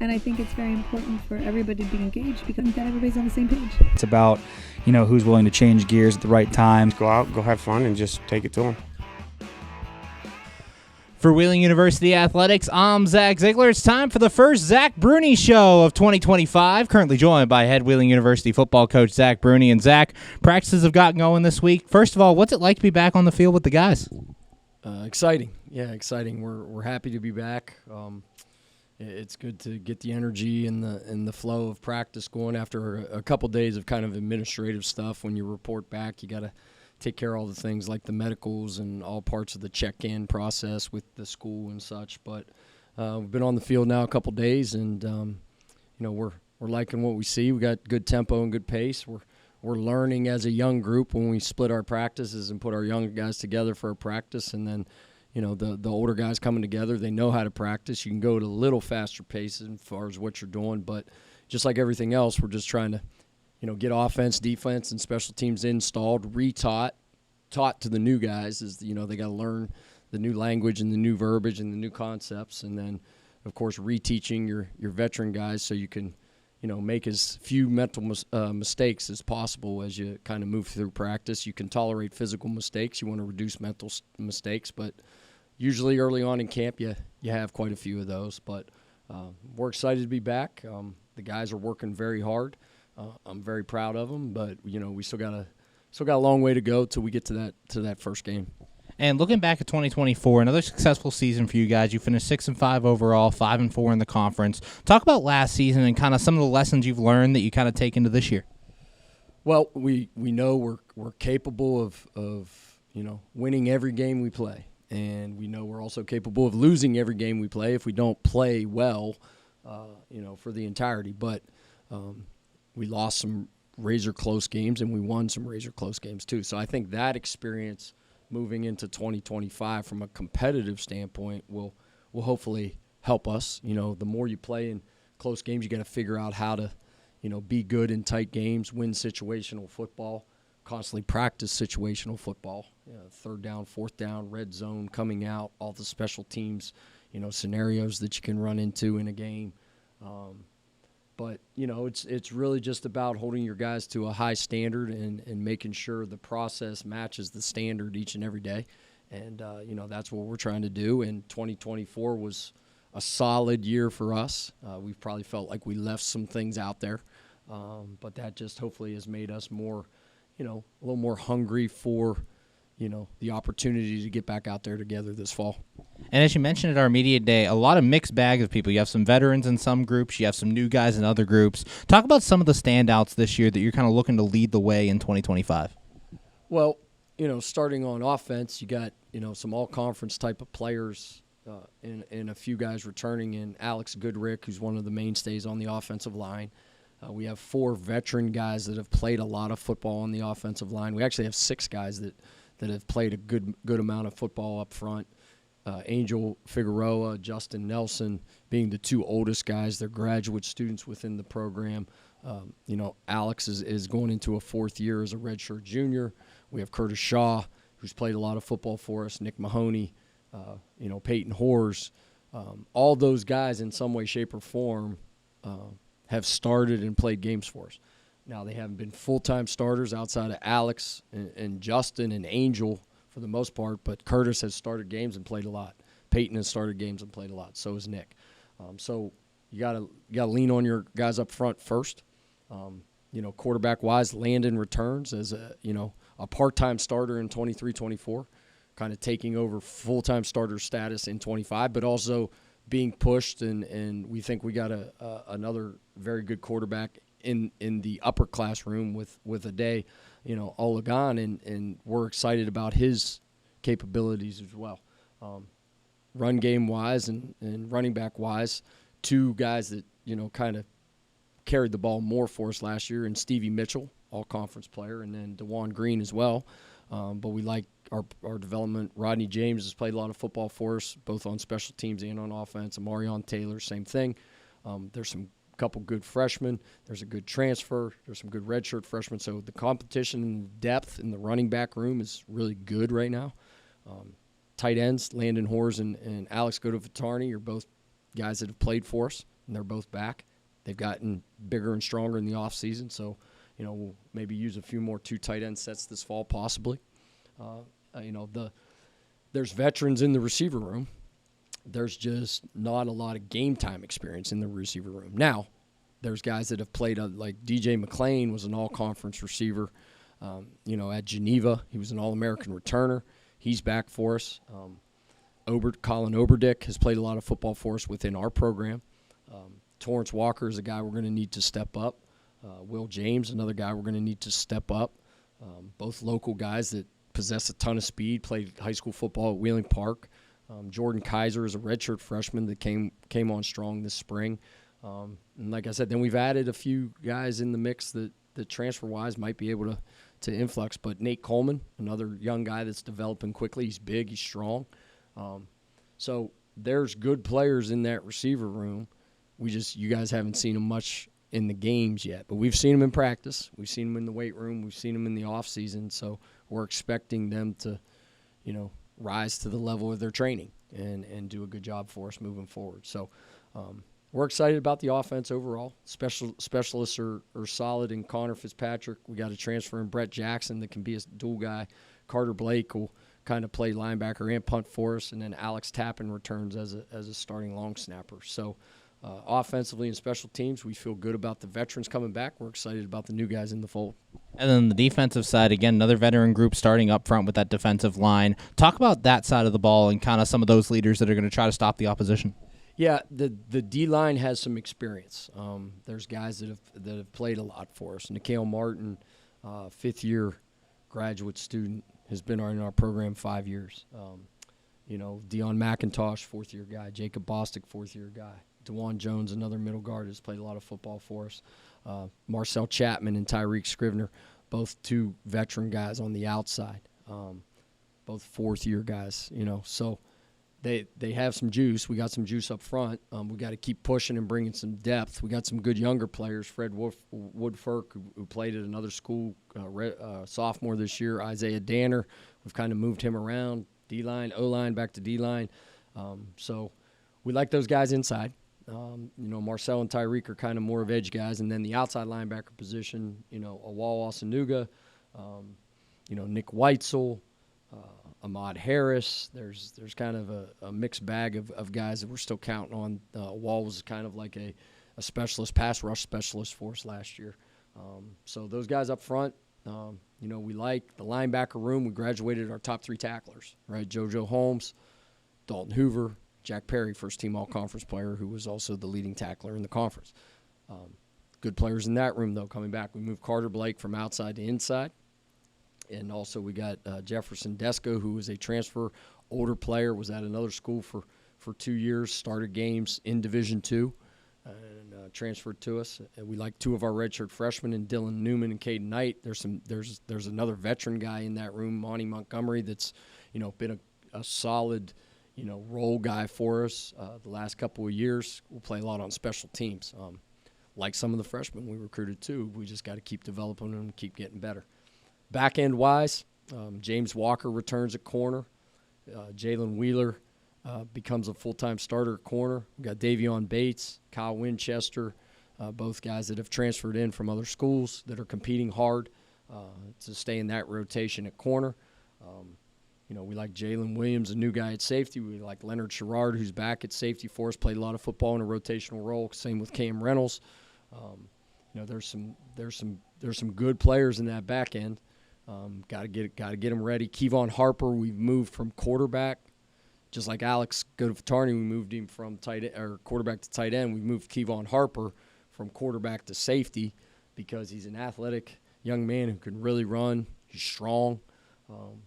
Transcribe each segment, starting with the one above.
And I think it's very important for everybody to be engaged because that everybody's on the same page. It's about, who's willing to change gears at the right time. Go out, go have fun, and just take it to them. For Wheeling University Athletics, I'm Zach Ziegler. It's time for the first Zac Bruney Show of 2025. Currently joined by head Wheeling University football coach Zac Bruney. And Zach, practices have gotten going this week. First of all, what's it like to be back on the field with the guys? Exciting. Yeah, exciting. We're happy to be back. It's good to get the energy and the flow of practice going after a couple days of kind of administrative stuff. When you report back, you got to take care of all the things like the medicals and all parts of the check-in process with the school and such. But we've been on the field now a couple days, and we're liking what we see. We got good tempo and good pace. We're learning as a young group when we split our practices and put our young guys together for a practice, and then the older guys coming together. They know how to practice. You can go at a little faster pace as far as what you're doing, but just like everything else, we're just trying to get offense, defense, and special teams installed, taught to the new guys. Is they got to learn the new language and the new verbiage and the new concepts, and then of course reteaching your veteran guys so you can make as few mental mistakes as possible as you kind of move through practice. You can tolerate physical mistakes. You want to reduce mental mistakes, but usually early on in camp you have quite a few of those. But we're excited to be back. The guys are working very hard. I'm very proud of them, but we still got a long way to go till we get to that first game. And looking back at 2024, another successful season for you guys. You finished 6-5 overall, 5-4 in the conference. Talk about last season and kind of some of the lessons you've learned that you kind of take into this year. Well, we know we're capable of winning every game we play, and we know we're also capable of losing every game we play if we don't play well, for the entirety. But we lost some razor close games, and we won some razor close games too. So I think that experience moving into 2025 from a competitive standpoint will hopefully help us. The more you play in close games, you got to figure out how to, be good in tight games, win situational football, constantly practice situational football, third down, fourth down, red zone, coming out, all the special teams, scenarios that you can run into in a game. But, it's really just about holding your guys to a high standard and making sure the process matches the standard each and every day. And, that's what we're trying to do. And 2024 was a solid year for us. We've probably felt like we left some things out there. But that just hopefully has made us more, a little more hungry for the opportunity to get back out there together this fall. And as you mentioned at our media day, a lot of mixed bags of people. You have some veterans in some groups. You have some new guys in other groups. Talk about some of the standouts this year that you're kind of looking to lead the way in 2025. Well, starting on offense, you got, some all-conference type of players and a few guys returning in Alex Goodrick, who's one of the mainstays on the offensive line. We have 4 veteran guys that have played a lot of football on the offensive line. We actually have 6 guys that have played a good amount of football up front. Angel Figueroa, Justin Nelson being the 2 oldest guys. They're graduate students within the program. Alex is going into a 4th year as a redshirt junior. We have Curtis Shaw, who's played a lot of football for us, Nick Mahoney, Peyton Hors. All those guys in some way, shape, or form have started and played games for us. Now, they haven't been full-time starters outside of Alex and Justin and Angel for the most part, but Curtis has started games and played a lot. Peyton has started games and played a lot. So has Nick. So you gotta lean on your guys up front first. Quarterback-wise, Landon returns as a part-time starter in 23-24, kind of taking over full-time starter status in 25, but also being pushed, and we think we got another very good quarterback in the upper classroom with a day, Olagan, and we're excited about his capabilities as well. Run game wise and running back wise, 2 guys that kind of carried the ball more for us last year, and Stevie Mitchell, all conference player, and then DeJuan Green as well. But we like our development. Rodney James has played a lot of football for us, both on special teams and on offense. Amarion Taylor, same thing. There's some couple good freshmen. There's a good transfer. There's some good redshirt freshmen. So the competition and depth in the running back room is really good right now. Tight ends, Landon Hors and Alex Godovitarni are both guys that have played for us. and they're both back. They've gotten bigger and stronger in the offseason, so we'll maybe use a few more 2 tight end sets this fall possibly. There's veterans in the receiver room. There's just not a lot of game time experience in the receiver room. Now, there's guys that have played, like DJ McClain was an all-conference receiver. At Geneva, he was an All-American returner. He's back for us. Colin Oberdick has played a lot of football for us within our program. Torrance Walker is a guy we're going to need to step up. Will James, another guy we're going to need to step up. Both local guys that possess a ton of speed, played high school football at Wheeling Park. Jordan Kaiser is a redshirt freshman that came on strong this spring. And like I said, then we've added a few guys in the mix that transfer-wise might be able to influx. But Nate Coleman, another young guy that's developing quickly. He's big. He's strong. So there's good players in that receiver room. You guys haven't seen them much in the games yet. But we've seen them in practice. We've seen them in the weight room. We've seen them in the offseason. So we're expecting them to, rise to the level of their training and do a good job for us moving forward. So we're excited about the offense overall. Specialists are solid in Connor Fitzpatrick. We got a transfer in Brett Jackson that can be a dual guy. Carter Blake will kind of play linebacker and punt for us, and then Alex Tappan returns as a starting long snapper. So offensively and special teams, we feel good about the veterans coming back. We're excited about the new guys in the fold. And then the defensive side, again, another veteran group starting up front with that defensive line. Talk about that side of the ball and kind of some of those leaders that are going to try to stop the opposition. Yeah, the D-line has some experience. There's guys that have played a lot for us. Nikhil Martin, fifth-year graduate student, has been in our program 5 years. Deion McIntosh, fourth-year guy. Jacob Bostic, fourth-year guy. DeJuan Jones, another middle guard, has played a lot of football for us. Marcel Chapman and Tyreek Scrivener, both 2 veteran guys on the outside, both fourth-year guys. So they have some juice. We got some juice up front. We got to keep pushing and bringing some depth. We got some good younger players. Fred Woodfirk, who played at another school, sophomore this year. Isaiah Danner, we've kind of moved him around. D-line, O-line, back to D-line. So we like those guys inside. Marcel and Tyreek are kind of more of edge guys. And then the outside linebacker position, Awal Asanuga, Nick Weitzel, Ahmad Harris. There's kind of a mixed bag of guys that we're still counting on. Wall was kind of like a specialist, pass rush specialist for us last year. So those guys up front, we like the linebacker room. We graduated our top 3 tacklers, right? JoJo Holmes, Dalton Hoover, Jack Perry, first-team all-conference player, who was also the leading tackler in the conference. Good players in that room, though, coming back. We moved Carter Blake from outside to inside. And also we got Jefferson Desco, who was a transfer, older player, was at another school for 2 years, started games in Division II, and transferred to us. And we like 2 of our redshirt freshmen, and Dylan Newman and Caden Knight. There's another veteran guy in that room, Monty Montgomery, that's been a solid role guy for us the last couple of years. We'll play a lot on special teams. Like some of the freshmen we recruited too, we just got to keep developing them and keep getting better. Back end wise, James Walker returns at corner. Jalen Wheeler becomes a full-time starter at corner. We've got Davion Bates, Kyle Winchester, both guys that have transferred in from other schools that are competing hard to stay in that rotation at corner. We like Jalen Williams, a new guy at safety. We like Leonard Sherrard, who's back at safety for us, played a lot of football in a rotational role. Same with Cam Reynolds. There's some good players in that back end. Got to get them ready. Kevon Harper, we've moved from quarterback, just like Alex Godovatarni, we moved him from quarterback to tight end. We moved Kevon Harper from quarterback to safety because he's an athletic young man who can really run. He's strong.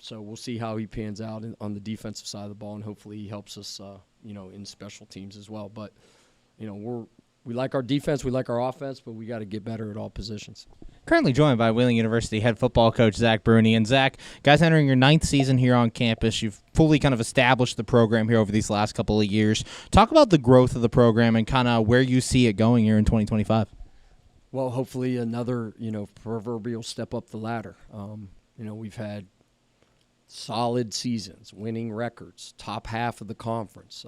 So we'll see how he pans out on the defensive side of the ball, and hopefully he helps us, in special teams as well. But, we like our defense, we like our offense, but we got to get better at all positions. Currently joined by Wheeling University head football coach Zac Bruney. And Zac, guys, entering your 9th season here on campus, you've fully kind of established the program here over these last couple of years. Talk about the growth of the program and kind of where you see it going here in 2025. Well, hopefully another, proverbial step up the ladder. We've had solid seasons, winning records, top half of the conference.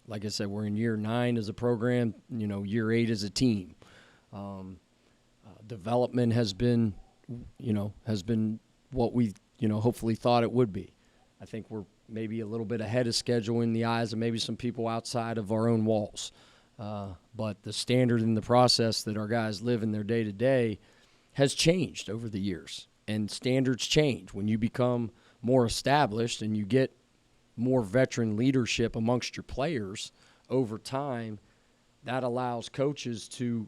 like I said, we're in year 9 as a program, year 8 as a team. Development has been what we, hopefully thought it would be. I think we're maybe a little bit ahead of schedule in the eyes of maybe some people outside of our own walls. But the standard and the process that our guys live in their day-to-day has changed over the years. And standards change. When you become more established and you get more veteran leadership amongst your players over time, that allows coaches to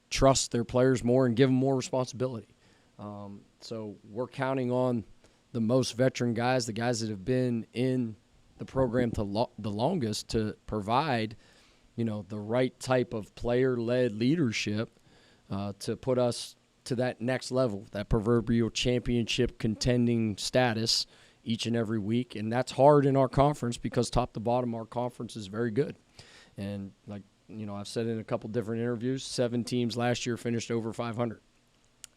trust their players more and give them more responsibility. So we're counting on the most veteran guys, the guys that have been in the program the longest, to provide, the right type of player-led leadership to put us to that next level, that proverbial championship contending status each and every week. And that's hard in our conference because top to bottom our conference is very good. And like, I've said in a couple different interviews, 7 teams last year finished over 500.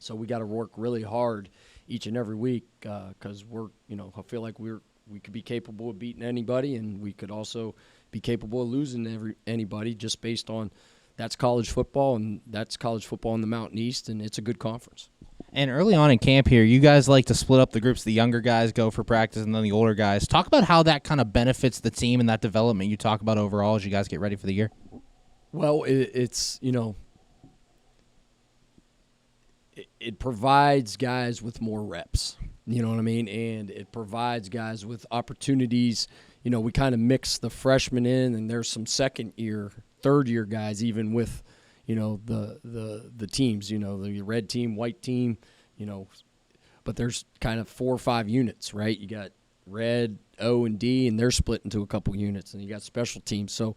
So we got to work really hard each and every week because we're, I feel like we could be capable of beating anybody, and we could also be capable of losing anybody just based on that's college football, and that's college football in the Mountain East, and it's a good conference. And early on in camp here, you guys like to split up the groups. The younger guys go for practice, and then the older guys. Talk about how that kind of benefits the team and that development you talk about overall as you guys get ready for the year. Well, it's it provides guys with more reps, you know what I mean? And it provides guys with opportunities. We kind of mix the freshmen in, and there's some second-year, third-year guys even with, the teams, the red team, white team, but there's kind of 4 or 5 units, right? You got red, O, and D, and they're split into a couple units, and you got special teams. So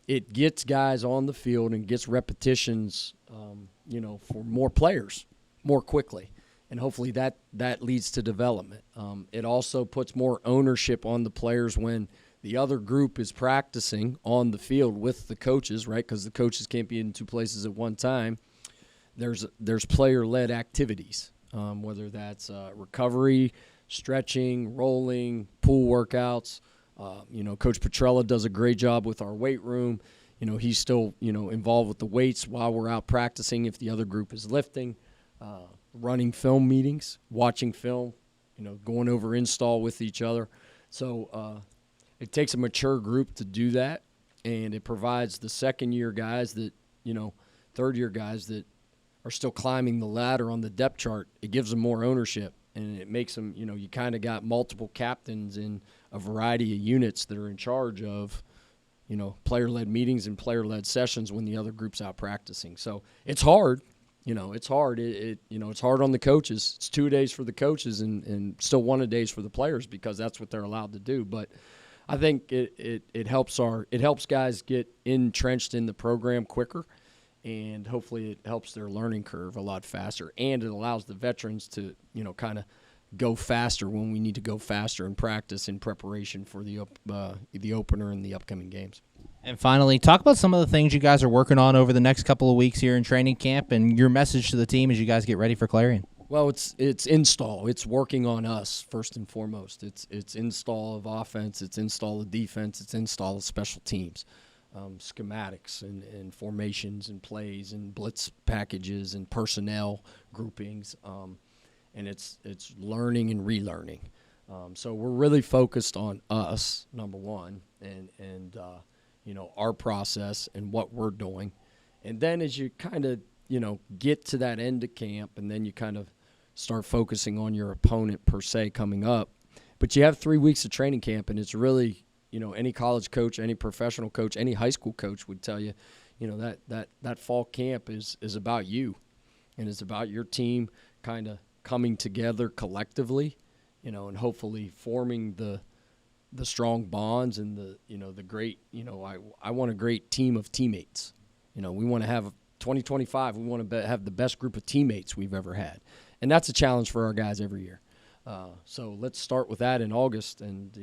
it gets guys on the field and gets repetitions, for more players more quickly. And hopefully that leads to development. It also puts more ownership on the players when the other group is practicing on the field with the coaches, right? Because the coaches can't be in 2 places at one time. There's player-led activities, whether that's recovery, stretching, rolling, pool workouts. Coach Petrella does a great job with our weight room. He's still, involved with the weights while we're out practicing if the other group is lifting. Running film meetings, watching film, going over install with each other. So it takes a mature group to do that, and it provides the second-year guys that, third-year guys that are still climbing the ladder on the depth chart. It gives them more ownership, and it makes them, you kind of got multiple captains in a variety of units that are in charge of, player-led meetings and player-led sessions when the other group's out practicing. So it's hard. It's hard. It's hard on the coaches. It's 2 days for the coaches and still 1 days for the players because that's what they're allowed to do. But I think it helps guys get entrenched in the program quicker, and hopefully it helps their learning curve a lot faster. And it allows the veterans to kind of go faster when we need to go faster in practice in preparation for the opener and the upcoming games. And finally, talk about some of the things you guys are working on over the next couple of weeks here in training camp and your message to the team as you guys get ready for Clarion. Well, it's install. It's working on us first and foremost. It's install of offense. It's install of defense. It's install of special teams, schematics and formations and plays and blitz packages and personnel groupings. And it's learning and relearning. So we're really focused on us, number one, and our process and what we're doing. And then as you kind of, get to that end of camp, and then you kind of start focusing on your opponent per se coming up. But you have 3 weeks of training camp, and it's really, any college coach, any professional coach, any high school coach would tell you, that fall camp is about you, and it's about your team kind of coming together collectively, and hopefully forming the strong bonds and the great, I want a great team of teammates. We want to have 2025. We want to have the best group of teammates we've ever had. And that's a challenge for our guys every year. So let's start with that in August. And,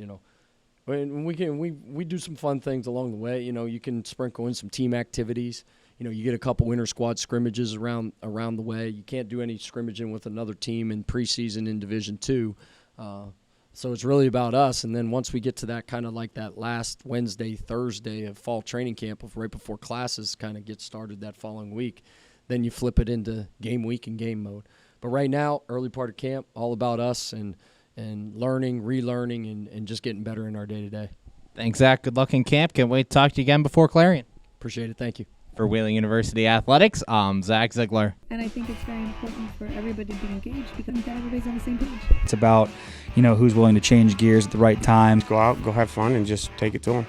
when we do some fun things along the way. You can sprinkle in some team activities. You get a couple inter-squad scrimmages around the way. You can't do any scrimmaging with another team in preseason in Division II. So it's really about us. And then once we get to that kind of like that last Wednesday, Thursday of fall training camp, right before classes kind of get started that following week, then you flip it into game week and game mode. But right now, early part of camp, all about us and learning, relearning, and just getting better in our day-to-day. Thanks, Zach. Good luck in camp. Can't wait to talk to you again before Clarion. Appreciate it. Thank you. For Wheeling University Athletics, I'm Zac Ziegler. And I think it's very important for everybody to be engaged because that everybody's on the same page. It's about, who's willing to change gears at the right time. Go out, go have fun, and just take it to them.